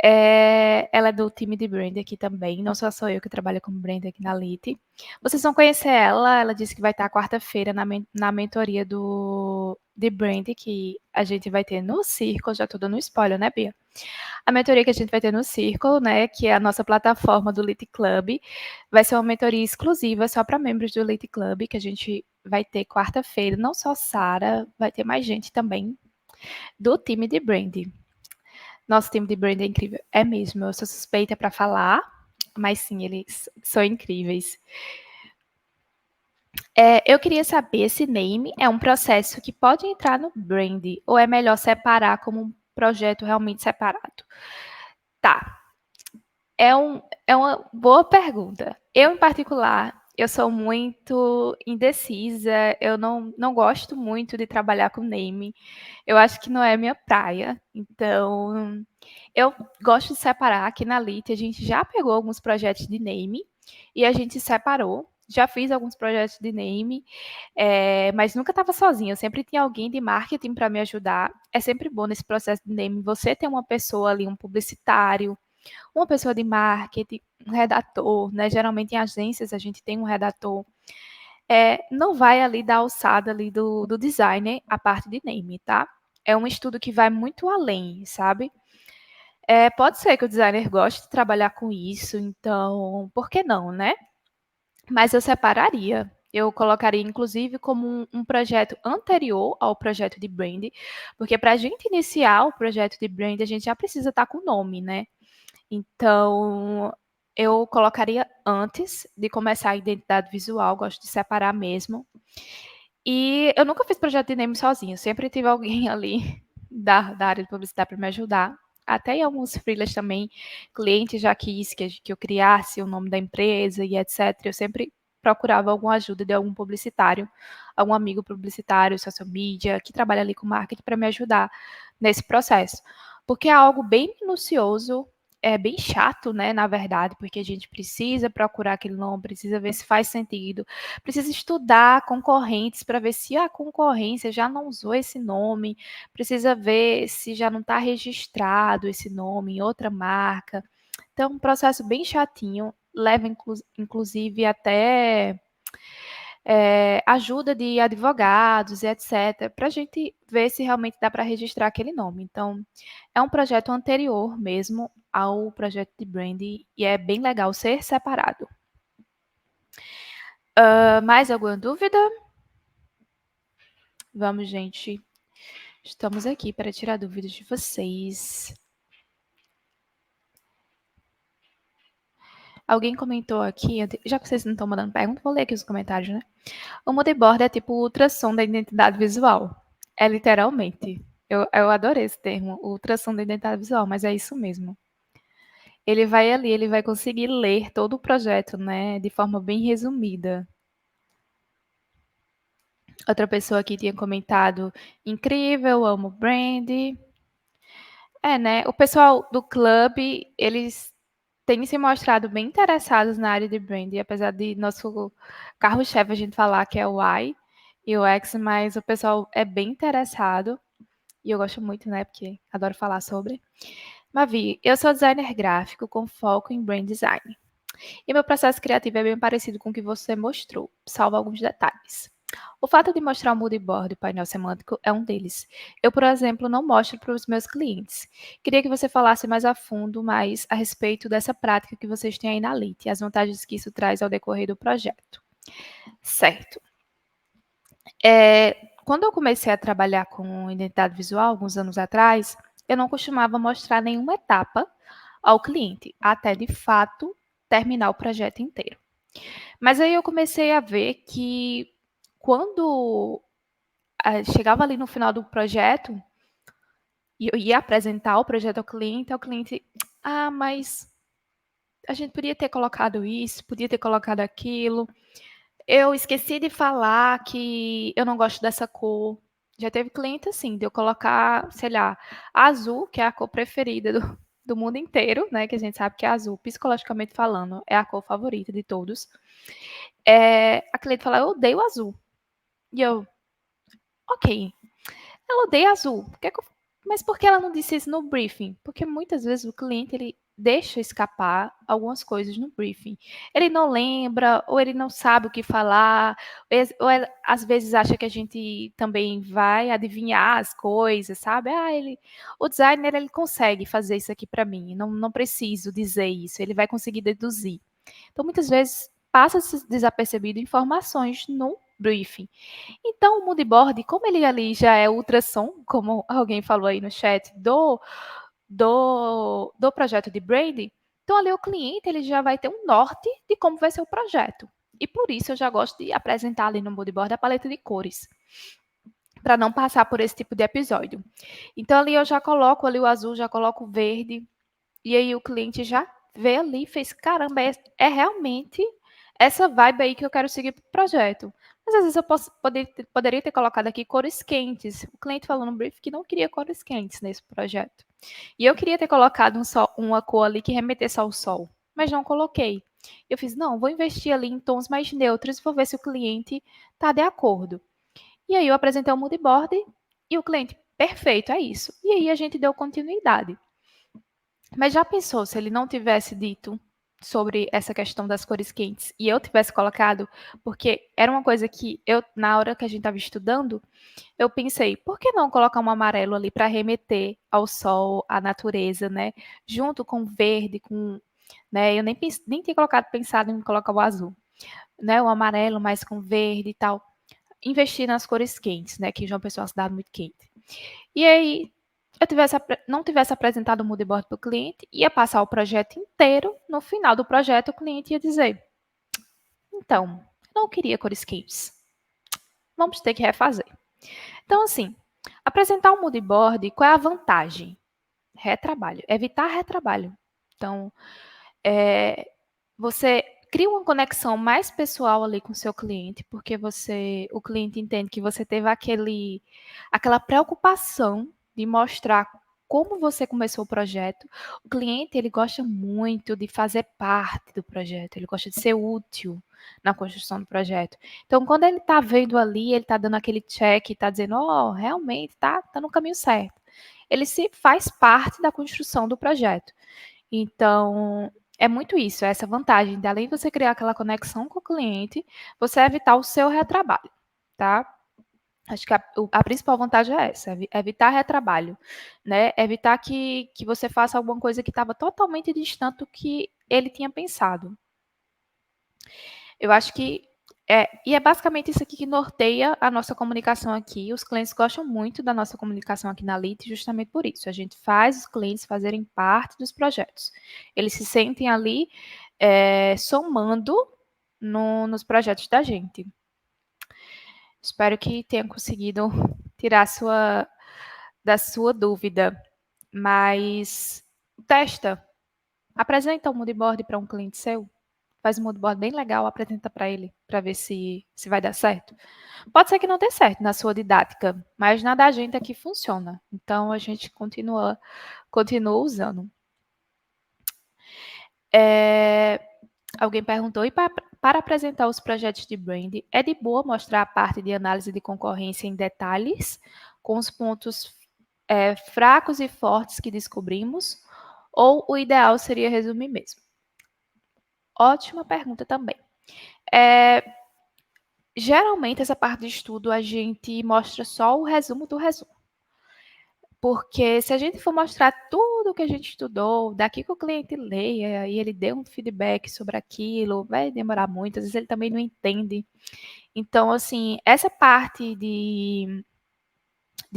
Ela é do time de brand aqui também, não só eu que trabalho como brand aqui na Lite. Vocês vão conhecer ela disse que vai estar quarta-feira na mentoria de brand que a gente vai ter no Circle, já tô dando um spoiler, né, Bia? A mentoria que a gente vai ter no Circle, né, que é a nossa plataforma do Lite Club, vai ser uma mentoria exclusiva só para membros do Lite Club, que a gente vai ter quarta-feira, não só Sara, vai ter mais gente também do time de brand. Nosso time de brand é incrível. É mesmo, eu sou suspeita para falar, mas sim, eles são incríveis. Eu queria saber se name é um processo que pode entrar no brand ou é melhor separar como um projeto realmente separado. Tá, é uma boa pergunta. Eu, em particular, eu sou muito indecisa, eu não gosto muito de trabalhar com name. Eu acho que não é minha praia. Então, eu gosto de separar. Aqui na Lite, a gente já pegou alguns projetos de name e a gente separou. Já fiz alguns projetos de name, mas nunca estava sozinha. Eu sempre tinha alguém de marketing para me ajudar. É sempre bom nesse processo de name você ter uma pessoa ali, um publicitário, uma pessoa de marketing, um redator, né? Geralmente em agências a gente tem um redator. Não vai ali da alçada ali do designer a parte de name, tá? É um estudo que vai muito além, sabe? Pode ser que o designer goste de trabalhar com isso, então, por que não, né? Mas eu separaria. Eu colocaria, inclusive, como um projeto anterior ao projeto de brand, porque para a gente iniciar o projeto de brand, a gente já precisa estar com o nome, né? Então, eu colocaria antes de começar a identidade visual, gosto de separar mesmo. E eu nunca fiz projeto de name sozinha, sempre tive alguém ali da área de publicidade para me ajudar. Até em alguns freelas também, cliente já quis que eu criasse o nome da empresa e etc. Eu sempre procurava alguma ajuda de algum publicitário, algum amigo publicitário, social media, que trabalha ali com marketing para me ajudar nesse processo. Porque é algo bem minucioso, é bem chato, né, na verdade, porque a gente precisa procurar aquele nome, precisa ver se faz sentido, precisa estudar concorrentes para ver se a concorrência já não usou esse nome, precisa ver se já não está registrado esse nome em outra marca. Então, um processo bem chatinho, leva inclusive até ajuda de advogados e etc., para a gente ver se realmente dá para registrar aquele nome. Então, é um projeto anterior mesmo ao projeto de branding e é bem legal ser separado. Mais alguma dúvida? Vamos, gente. Estamos aqui para tirar dúvidas de vocês. Alguém comentou aqui, já que vocês não estão mandando pergunta, vou ler aqui os comentários, né? O moodboard é tipo o ultrassom da identidade visual. É literalmente. Eu adorei esse termo, ultrassom da identidade visual, mas é isso mesmo. ele vai ali, ele vai conseguir ler todo o projeto, né, de forma bem resumida. Outra pessoa aqui tinha comentado, incrível, amo brand. Né, o pessoal do clube, eles têm se mostrado bem interessados na área de brand, apesar de nosso carro-chefe a gente falar que é o Y e o X, mas o pessoal é bem interessado, e eu gosto muito, né, porque adoro falar sobre. Mavi, eu sou designer gráfico com foco em brand design. E meu processo criativo é bem parecido com o que você mostrou, salvo alguns detalhes. O fato de mostrar o mood board e o painel semântico é um deles. Eu, por exemplo, não mostro para os meus clientes. Queria que você falasse mais a fundo mais a respeito dessa prática que vocês têm aí na LIT e as vantagens que isso traz ao decorrer do projeto. Certo. Quando eu comecei a trabalhar com identidade visual, alguns anos atrás, eu não costumava mostrar nenhuma etapa ao cliente, até de fato terminar o projeto inteiro. Mas aí eu comecei a ver que quando chegava ali no final do projeto e eu ia apresentar o projeto ao cliente, mas a gente podia ter colocado isso, podia ter colocado aquilo. Eu esqueci de falar que eu não gosto dessa cor. Já teve cliente assim, de eu colocar, sei lá, azul, que é a cor preferida do mundo inteiro, né? Que a gente sabe que é azul, psicologicamente falando, é a cor favorita de todos. A cliente fala, eu odeio azul. E eu, ok, ela odeia azul. Mas por que ela não disse isso no briefing? Porque muitas vezes o cliente ele deixa escapar algumas coisas no briefing. Ele não lembra, ou ele não sabe o que falar, ou ele, às vezes acha que a gente também vai adivinhar as coisas, sabe? O designer ele consegue fazer isso aqui para mim, não preciso dizer isso, ele vai conseguir deduzir. Então, muitas vezes, passa-se desapercebido informações no briefing. Então, o moodboard, como ele ali já é ultrassom, como alguém falou aí no chat, do projeto de branding, então ali o cliente ele já vai ter um norte de como vai ser o projeto. E por isso eu já gosto de apresentar ali no moodboard a paleta de cores, para não passar por esse tipo de episódio. Então ali eu já coloco ali o azul, já coloco o verde, e aí o cliente já vê ali e fez, caramba, realmente essa vibe aí que eu quero seguir para o projeto. Mas às vezes eu poderia ter colocado aqui cores quentes. O cliente falou no brief que não queria cores quentes nesse projeto. E eu queria ter colocado uma cor ali que remetesse ao sol, mas não coloquei. Eu fiz, não, vou investir ali em tons mais neutros e vou ver se o cliente está de acordo. E aí eu apresentei o moodboard e o cliente, perfeito, é isso. E aí a gente deu continuidade. Mas já pensou se ele não tivesse dito sobre essa questão das cores quentes e eu tivesse colocado, porque era uma coisa que eu, na hora que a gente estava estudando, eu pensei, por que não colocar um amarelo ali para remeter ao sol, à natureza, né? Junto com o verde, né? Eu nem tinha pensado em colocar o azul, né? O amarelo mais com verde e tal. Investir nas cores quentes, né? Que João Pessoa é uma cidade muito quente. E aí, não tivesse apresentado o moodboard para o cliente, ia passar o projeto inteiro, no final do projeto o cliente ia dizer, então, não queria cores quentes, vamos ter que refazer. Então, assim, apresentar um moodboard, qual é a vantagem? Retrabalho, evitar retrabalho. Então, você cria uma conexão mais pessoal ali com o seu cliente, porque o cliente entende que você teve aquela preocupação de mostrar como você começou o projeto. O cliente, ele gosta muito de fazer parte do projeto, ele gosta de ser útil na construção do projeto. Então, quando ele está vendo ali, ele está dando aquele check, está dizendo, realmente tá no caminho certo. Ele se faz parte da construção do projeto. Então, é muito isso, é essa vantagem de além de você criar aquela conexão com o cliente, você evitar o seu retrabalho, tá? Acho que a principal vantagem é essa, evitar retrabalho, né? Evitar que você faça alguma coisa que estava totalmente distante do que ele tinha pensado. Eu acho que e é basicamente isso aqui que norteia a nossa comunicação aqui. Os clientes gostam muito da nossa comunicação aqui na LIT, justamente por isso. A gente faz os clientes fazerem parte dos projetos. Eles se sentem ali somando nos projetos da gente. Espero que tenha conseguido tirar da sua dúvida. Mas testa. Apresenta um mood board para um cliente seu, faz um mood board bem legal, apresenta para ele, para ver se vai dar certo. Pode ser que não dê certo na sua didática, mas na da gente aqui funciona. Então a gente continua usando. Alguém perguntou, e para apresentar os projetos de brand, é de boa mostrar a parte de análise de concorrência em detalhes, com os pontos fracos e fortes que descobrimos, ou o ideal seria resumir mesmo? Ótima pergunta também. Geralmente, essa parte de estudo, a gente mostra só o resumo do resumo. Porque se a gente for mostrar tudo que a gente estudou, daqui que o cliente leia e ele dê um feedback sobre aquilo, vai demorar muito, às vezes ele também não entende. Então, assim, essa parte de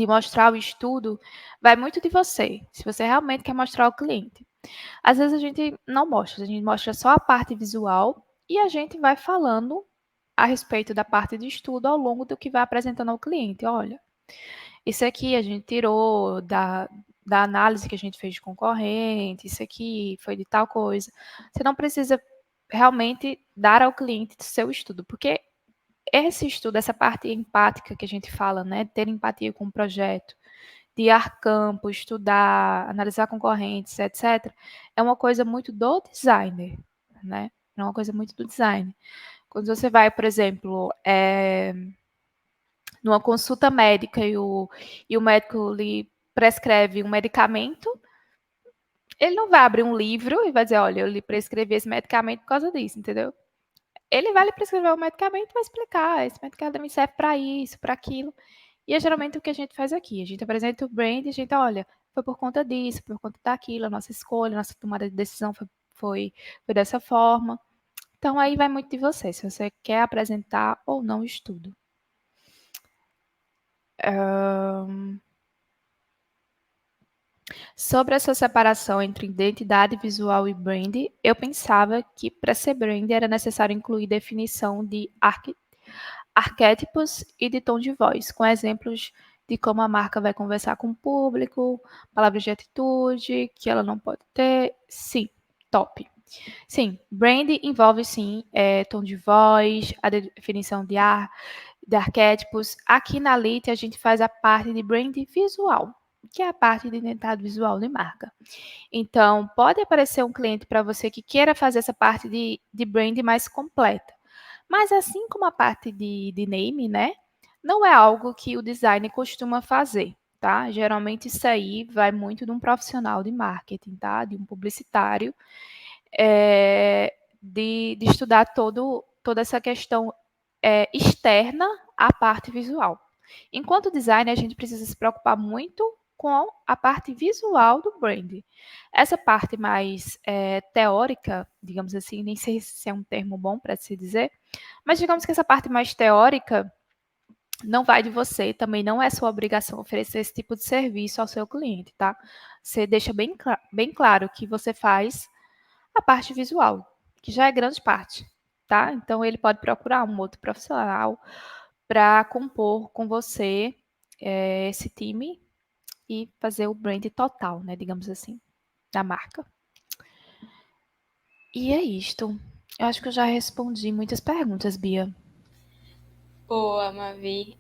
mostrar o estudo vai muito de você, se você realmente quer mostrar ao cliente. Às vezes a gente não mostra, a gente mostra só a parte visual e a gente vai falando a respeito da parte de estudo ao longo do que vai apresentando ao cliente. Olha, isso aqui a gente tirou da análise que a gente fez de concorrente, isso aqui foi de tal coisa. Você não precisa realmente dar ao cliente o seu estudo, porque esse estudo, essa parte empática que a gente fala, né, ter empatia com o projeto, de ar campo, estudar, analisar concorrentes, etc., é uma coisa muito do designer, né? É uma coisa muito do design. Quando você vai, por exemplo, numa consulta médica e o médico lhe prescreve um medicamento, ele não vai abrir um livro e vai dizer, olha, eu lhe prescrevi esse medicamento por causa disso, entendeu? Ele vai lhe prescrever um medicamento e vai explicar, esse medicamento me serve para isso, para aquilo. E é geralmente o que a gente faz aqui. A gente apresenta o brand e a gente, olha, foi por conta disso, por conta daquilo, a nossa escolha, a nossa tomada de decisão foi dessa forma. Então aí vai muito de você, se você quer apresentar ou não o estudo. Sobre essa separação entre identidade visual e brand, eu pensava que para ser brand era necessário incluir definição de arquétipos e de tom de voz, com exemplos de como a marca vai conversar com o público, palavras de atitude que ela não pode ter. Sim, top. Sim, brand envolve sim tom de voz, a definição de arquétipos. Aqui na Lite a gente faz a parte de brand visual, que é a parte de identidade visual de marca. Então, pode aparecer um cliente para você que queira fazer essa parte de brand mais completa. Mas assim como a parte de name, né? Não é algo que o design costuma fazer, tá? Geralmente isso aí vai muito de um profissional de marketing, tá? De um publicitário, de estudar toda essa questão externa à parte visual. Enquanto designer, a gente precisa se preocupar muito com a parte visual do brand. Essa parte mais teórica, digamos assim, nem sei se é um termo bom para se dizer, mas digamos que essa parte mais teórica não vai de você, também não é sua obrigação oferecer esse tipo de serviço ao seu cliente, tá? Você deixa bem claro que você faz a parte visual, que já é grande parte, tá? Então ele pode procurar um outro profissional para compor com você esse time e fazer o brand total, né, digamos assim, da marca. E é isto. Eu acho que eu já respondi muitas perguntas, Bia. Boa, Mavi.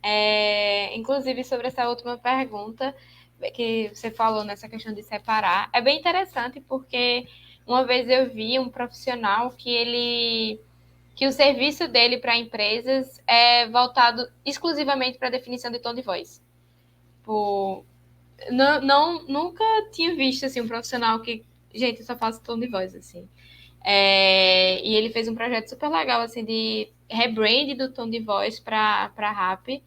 Inclusive, sobre essa última pergunta que você falou nessa questão de separar, é bem interessante porque uma vez eu vi um profissional que o serviço dele para empresas é voltado exclusivamente para a definição de tom de voz. Por, nunca tinha visto assim um profissional que, gente, eu só faço tom de voz assim. E ele fez um projeto super legal, assim, de rebrand do tom de voz para RAP.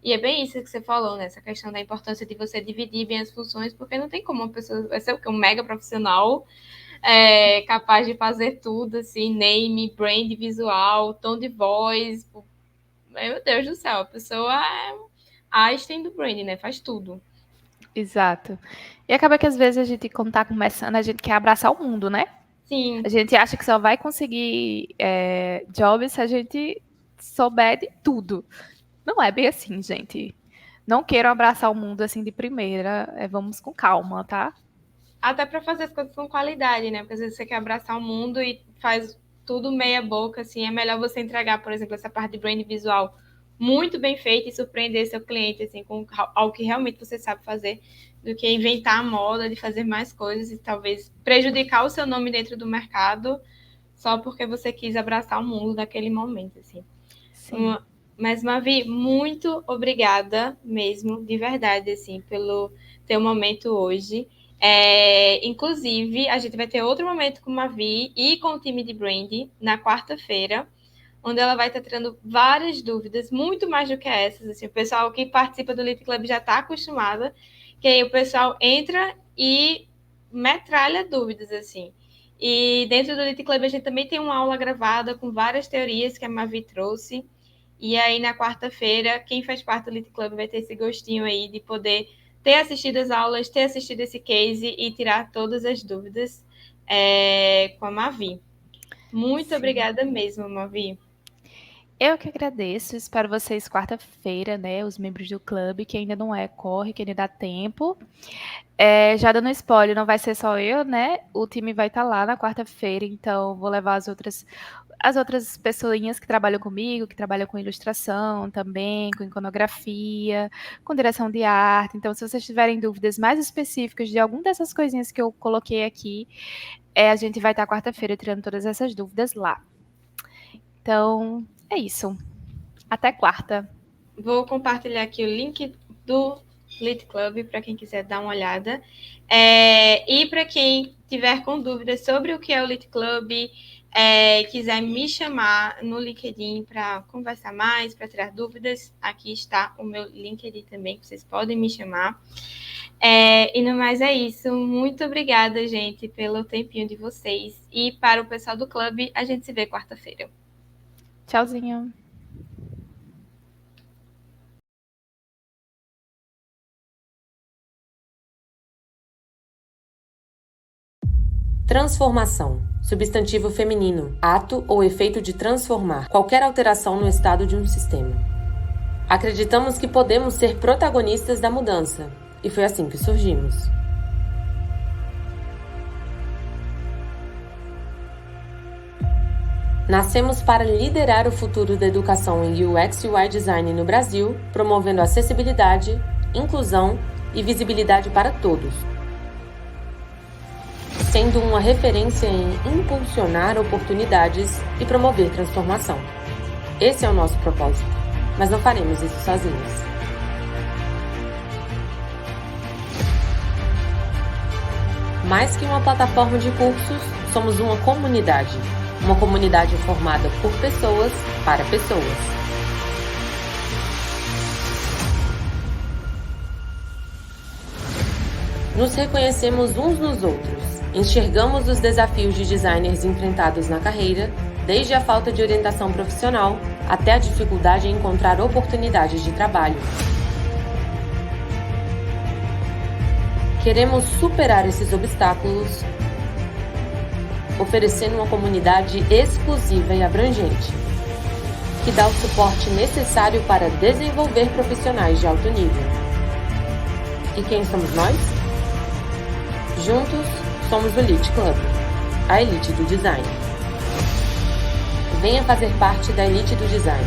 E é bem isso que você falou, né? Essa questão da importância de você dividir bem as funções, porque não tem como uma pessoa vai ser um mega profissional capaz de fazer tudo, assim, name, brand visual, tom de voz. Meu Deus do céu, a pessoa é Einstein do brand, né? Faz tudo. Exato. E acaba que às vezes a gente, quando tá começando, a gente quer abraçar o mundo, né? A Sim, gente acha que só vai conseguir job se a gente souber de tudo. Não é bem assim, gente. Não queiram abraçar o mundo assim de primeira. Vamos com calma, tá? até para fazer as coisas com qualidade, né? Porque às vezes você quer abraçar o mundo e faz tudo meia boca, assim, é melhor você entregar, por exemplo, essa parte de brand visual muito bem feita e surpreender seu cliente, assim, com algo que realmente você sabe fazer, do que inventar a moda de fazer mais coisas e talvez prejudicar o seu nome dentro do mercado só porque você quis abraçar o mundo naquele momento, assim. Sim. Mas, Mavi, muito obrigada mesmo, de verdade, assim, pelo teu momento hoje. Inclusive, a gente vai ter outro momento com a Mavi e com o time de brand na quarta-feira, onde ela vai estar tirando várias dúvidas, muito mais do que essas. Assim, o pessoal que participa do Lit Club já está acostumado, que aí o pessoal entra e metralha dúvidas, assim. E dentro do Lit Club a gente também tem uma aula gravada com várias teorias que a Mavi trouxe. E aí, na quarta-feira, quem faz parte do Lit Club vai ter esse gostinho aí de poder ter assistido as aulas, ter assistido esse case e tirar todas as dúvidas com a Mavi. Muito Sim. obrigada mesmo, Mavi. Eu que agradeço, espero vocês quarta-feira, né? Os membros do clube, que ainda não é, corre, que ainda dá tempo. Já dando spoiler, não vai ser só eu, né? O time vai estar lá na quarta-feira, então vou levar as outras pessoinhas que trabalham comigo, que trabalham com ilustração também, com iconografia, com direção de arte. Então, se vocês tiverem dúvidas mais específicas de alguma dessas coisinhas que eu coloquei aqui, a gente vai estar quarta-feira tirando todas essas dúvidas lá. Então, é isso. Até quarta. Vou compartilhar aqui o link do Lit Club para quem quiser dar uma olhada. E para quem tiver com dúvidas sobre o que é o Lit Club, quiser me chamar no LinkedIn para conversar mais, para tirar dúvidas, aqui está o meu LinkedIn também, que vocês podem me chamar. E no mais é isso. Muito obrigada, gente, pelo tempinho de vocês. E para o pessoal do clube, a gente se vê quarta-feira. Tchauzinho. Transformação. Substantivo feminino. Ato ou efeito de transformar qualquer alteração no estado de um sistema. Acreditamos que podemos ser protagonistas da mudança, e foi assim que surgimos. Nascemos para liderar o futuro da educação em UX e UI Design no Brasil, promovendo acessibilidade, inclusão e visibilidade para todos, sendo uma referência em impulsionar oportunidades e promover transformação. Esse é o nosso propósito, mas não faremos isso sozinhos. Mais que uma plataforma de cursos, somos uma comunidade formada por pessoas para pessoas. Nos reconhecemos uns nos outros. Enxergamos os desafios de designers enfrentados na carreira, desde a falta de orientação profissional até a dificuldade em encontrar oportunidades de trabalho. Queremos superar esses obstáculos, oferecendo uma comunidade exclusiva e abrangente, que dá o suporte necessário para desenvolver profissionais de alto nível. E quem somos nós? Juntos, somos o Lit Club, a elite do design. Venha fazer parte da elite do design.